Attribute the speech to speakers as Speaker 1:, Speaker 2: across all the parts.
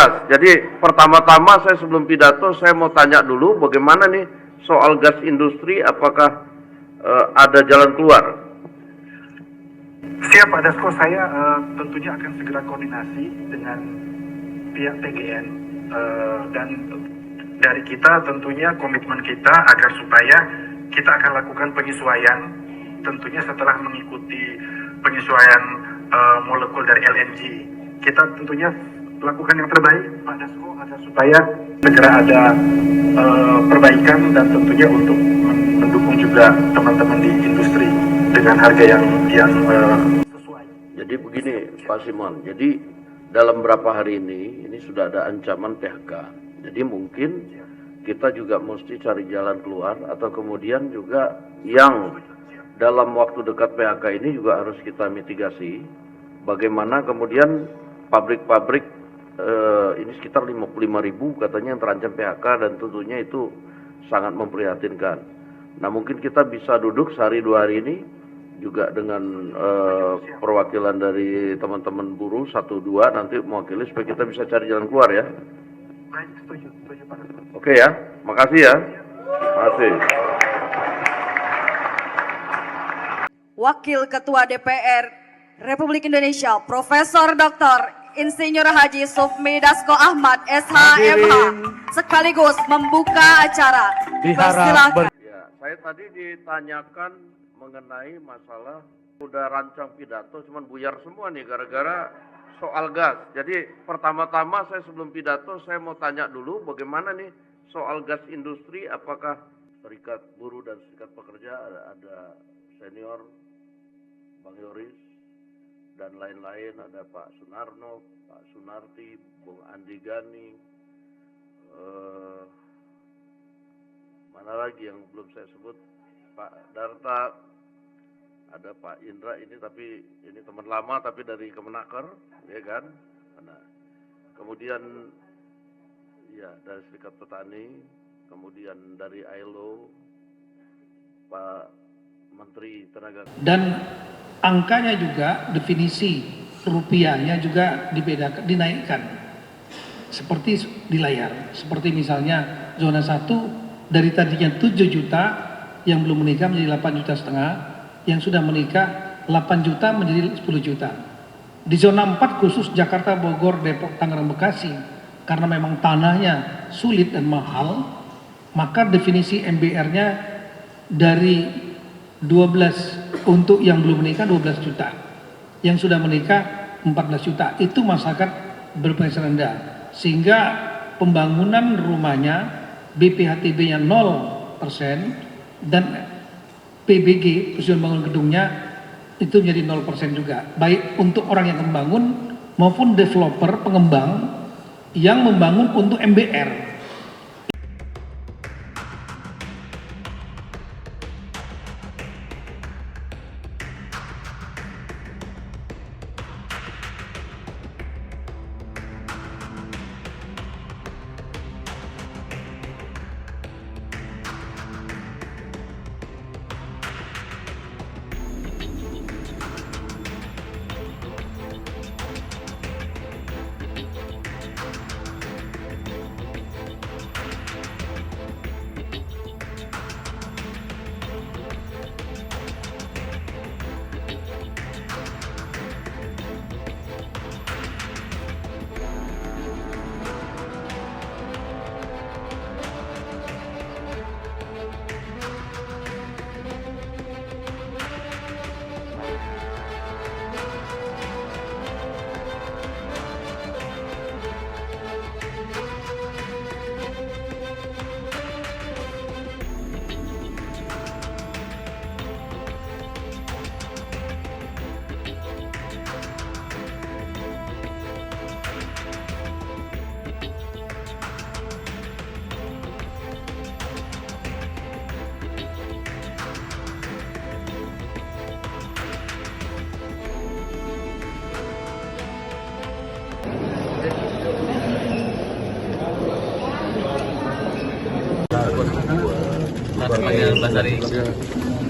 Speaker 1: gas. Jadi pertama-tama saya sebelum pidato saya mau tanya dulu bagaimana nih soal gas industri, apakah ada jalan keluar?
Speaker 2: Siap Pak Dasko, saya tentunya akan segera koordinasi dengan pihak PGN dan dari kita tentunya komitmen kita agar supaya kita akan lakukan penyesuaian tentunya setelah mengikuti penyesuaian molekul dari LNG. Kita tentunya lakukan yang terbaik Pak Dasko agar supaya segera ada perbaikan dan tentunya untuk mendukung juga teman-teman di industri dengan harga yang sesuai.
Speaker 1: Jadi begini Pak Simon, jadi dalam beberapa hari ini sudah ada ancaman PHK. Jadi mungkin kita juga mesti cari jalan keluar, atau kemudian juga yang dalam waktu dekat PHK ini juga harus kita mitigasi. Bagaimana kemudian pabrik-pabrik ini sekitar 55.000 katanya yang terancam PHK, dan tentunya itu sangat memprihatinkan. Nah mungkin kita bisa duduk sehari dua hari ini juga dengan perwakilan dari teman-teman buruh 1-2 nanti mewakili supaya kita bisa cari jalan keluar ya.
Speaker 2: Baik, setuju Pak.
Speaker 1: Oke ya, makasih ya. Makasih.
Speaker 3: Wakil Ketua DPR Republik Indonesia Profesor Dr. Insinyur Haji Sufmi Dasko Ahmad SHMH sekaligus membuka acara. Persilahkan.
Speaker 1: Ya, saya tadi ditanyakan mengenai masalah udah rancang pidato cuman buyar semua nih gara-gara soal gas. Jadi pertama-tama saya sebelum pidato saya mau tanya dulu bagaimana nih soal gas industri, apakah Serikat Buruh dan Serikat Pekerja ada senior Bang Yoris dan lain-lain, ada Pak Sunarno, Pak Sunarti, Bung Andi Gani, mana lagi yang belum saya sebut, Pak Darta, ada Pak Indra ini, tapi ini teman lama tapi dari Kemenaker, ya kan? Nah, kemudian ya dari Serikat Petani, kemudian dari ILO, Pak Menteri Tenaga.
Speaker 4: Dan angkanya juga, definisi rupiahnya juga dibedakan, dinaikkan. Seperti di layar, seperti misalnya zona 1 dari tadinya 7 juta yang belum menikah menjadi 8,5 juta, yang sudah menikah 8 juta menjadi 10 juta. Di zona 4 khusus Jakarta, Bogor, Depok, Tangerang, Bekasi, karena memang tanahnya sulit dan mahal, maka definisi MBR-nya dari 12 untuk yang belum menikah 12 juta, yang sudah menikah 14 juta, itu masyarakat berpenghasilan rendah, sehingga pembangunan rumahnya BPHTB-nya 0% dan PBG, persetujuan bangun gedungnya, itu menjadi 0% juga, baik untuk orang yang membangun maupun developer pengembang yang membangun untuk MBR.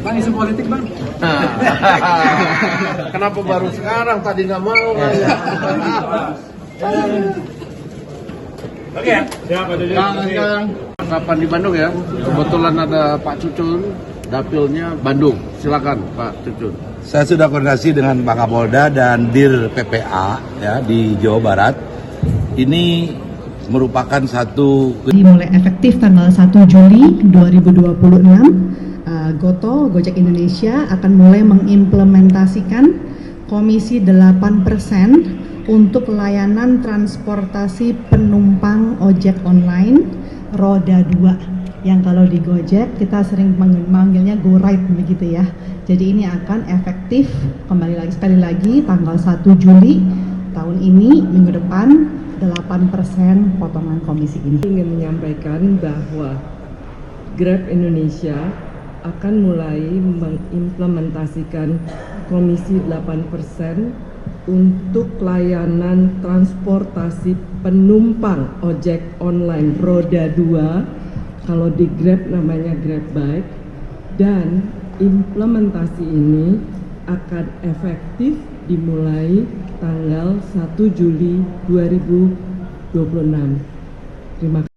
Speaker 5: Bang, isu politik bang.
Speaker 1: Kenapa baru sekarang? Tadi nggak mau. Kapan di Bandung ya? Kebetulan ada Pak Cucun, dapilnya Bandung. Silakan Pak Cucun.
Speaker 6: Saya sudah koordinasi dengan Pak Kapolda dan Dir PPA ya di Jawa Barat. Ini merupakan satu
Speaker 7: dimulai efektif tanggal 1 Juli 2026. Gojek Indonesia akan mulai mengimplementasikan Komisi 8% untuk layanan transportasi penumpang ojek online roda 2 yang kalau di Gojek kita sering manggilnya GoRide begitu ya. Jadi ini akan efektif sekali lagi tanggal 1 Juli tahun ini, minggu depan 8% potongan komisi ini.
Speaker 8: Ingin menyampaikan bahwa Grab Indonesia akan mulai mengimplementasikan Komisi 8% untuk layanan transportasi penumpang ojek online roda 2, kalau di Grab namanya Grab Bike, dan implementasi ini akan efektif dimulai tanggal 1 Juli 2026. Terima kasih.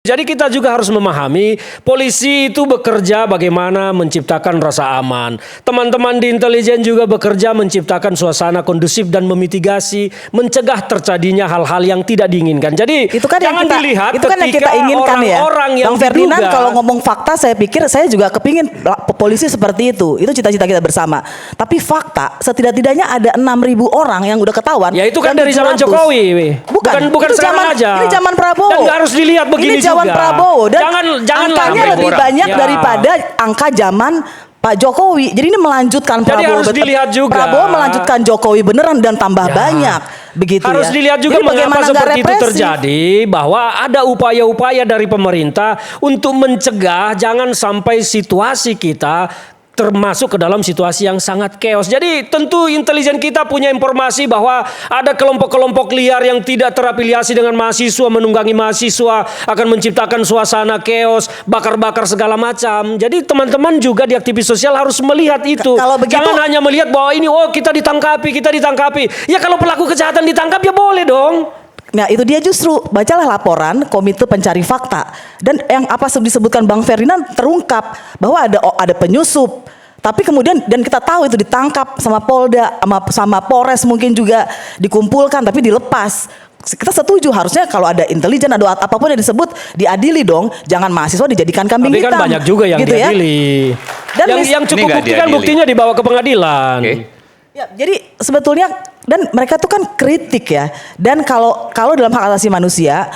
Speaker 9: Jadi kita juga harus memahami polisi itu bekerja bagaimana menciptakan rasa aman. Teman-teman di intelijen juga bekerja menciptakan suasana kondusif dan memitigasi, mencegah terjadinya hal-hal yang tidak diinginkan. Jadi
Speaker 10: itu kan
Speaker 9: jangan dilihat
Speaker 10: itu kan yang kita inginkan
Speaker 9: orang
Speaker 10: ya.
Speaker 9: yang
Speaker 10: Bang Ferdinand
Speaker 9: diduga,
Speaker 10: kalau ngomong fakta saya pikir saya juga kepingin polisi seperti itu. Itu cita-cita kita bersama. Tapi fakta setidak-tidaknya ada 6.000 orang yang udah ketahuan.
Speaker 9: ya itu kan dari zaman Jokowi. Bukan
Speaker 10: itu
Speaker 9: sekarang aja.
Speaker 10: Ini zaman Prabowo.
Speaker 9: Dan nggak harus dilihat begini
Speaker 10: ini zaman Prabowo dan
Speaker 9: jangan
Speaker 10: angkanya lebih banyak
Speaker 9: ya.
Speaker 10: daripada angka zaman Pak Jokowi. Jadi ini melanjutkan
Speaker 9: Jadi
Speaker 10: Prabowo.
Speaker 9: harus dilihat juga.
Speaker 10: Prabowo melanjutkan Jokowi beneran dan tambah banyak. Begitu
Speaker 9: harus
Speaker 10: ya.
Speaker 9: dilihat juga
Speaker 10: Jadi
Speaker 9: mengapa seperti itu
Speaker 10: represif
Speaker 9: terjadi, bahwa ada upaya-upaya dari pemerintah untuk mencegah jangan sampai situasi kita termasuk ke dalam situasi yang sangat chaos. Jadi tentu intelijen kita punya informasi bahwa ada kelompok-kelompok liar yang tidak terafiliasi dengan mahasiswa, menunggangi mahasiswa, akan menciptakan suasana chaos, bakar-bakar segala macam. Jadi teman-teman juga di aktivis sosial harus melihat itu.
Speaker 10: Kalau begitu,
Speaker 9: jangan hanya melihat bahwa ini kita ditangkapi. Ya kalau pelaku kejahatan ditangkap ya boleh dong.
Speaker 10: Nah itu dia justru, bacalah laporan Komite Pencari Fakta. Dan yang apa disebutkan Bang Ferdinand terungkap bahwa ada penyusup. Tapi kemudian, dan kita tahu itu ditangkap sama Polda, sama Polres mungkin juga dikumpulkan tapi dilepas. Kita setuju harusnya kalau ada intelijen, ada apapun yang disebut diadili dong. Jangan mahasiswa dijadikan kambing hitam.
Speaker 9: Tapi kan banyak juga yang
Speaker 10: gitu
Speaker 9: diadili.
Speaker 10: Ya? Dan
Speaker 9: yang cukup bukti kan buktinya dibawa ke pengadilan.
Speaker 10: Ya, jadi sebetulnya dan mereka tuh kan kritik ya. Dan kalau dalam hak asasi manusia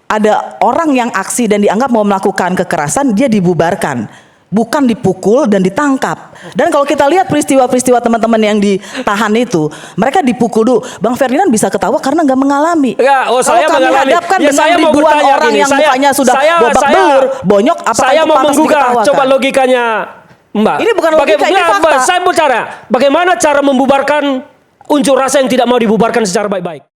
Speaker 10: ada orang yang aksi dan dianggap mau melakukan kekerasan, dia dibubarkan, bukan dipukul dan ditangkap. Dan kalau kita lihat peristiwa-peristiwa teman-teman yang ditahan itu, mereka dipukul dulu. Bang Ferdinand bisa ketawa karena nggak mengalami.
Speaker 9: Ya, saya
Speaker 10: kalau kami
Speaker 9: mengalami.
Speaker 10: hadapkan
Speaker 9: Ya,
Speaker 10: dengan
Speaker 9: saya mau
Speaker 10: ribuan
Speaker 9: bertanya
Speaker 10: orang
Speaker 9: gini,
Speaker 10: yang mukanya sudah babak belur, bonyok, apakah
Speaker 9: saya
Speaker 10: itu
Speaker 9: mau
Speaker 10: pantas
Speaker 9: menggugah
Speaker 10: diketawakan?
Speaker 9: coba logikanya Mbak.
Speaker 10: Ini bukan logika, ini fakta.
Speaker 9: Saya bicara, bagaimana cara membubarkan unjuk rasa yang tidak mau dibubarkan secara baik-baik?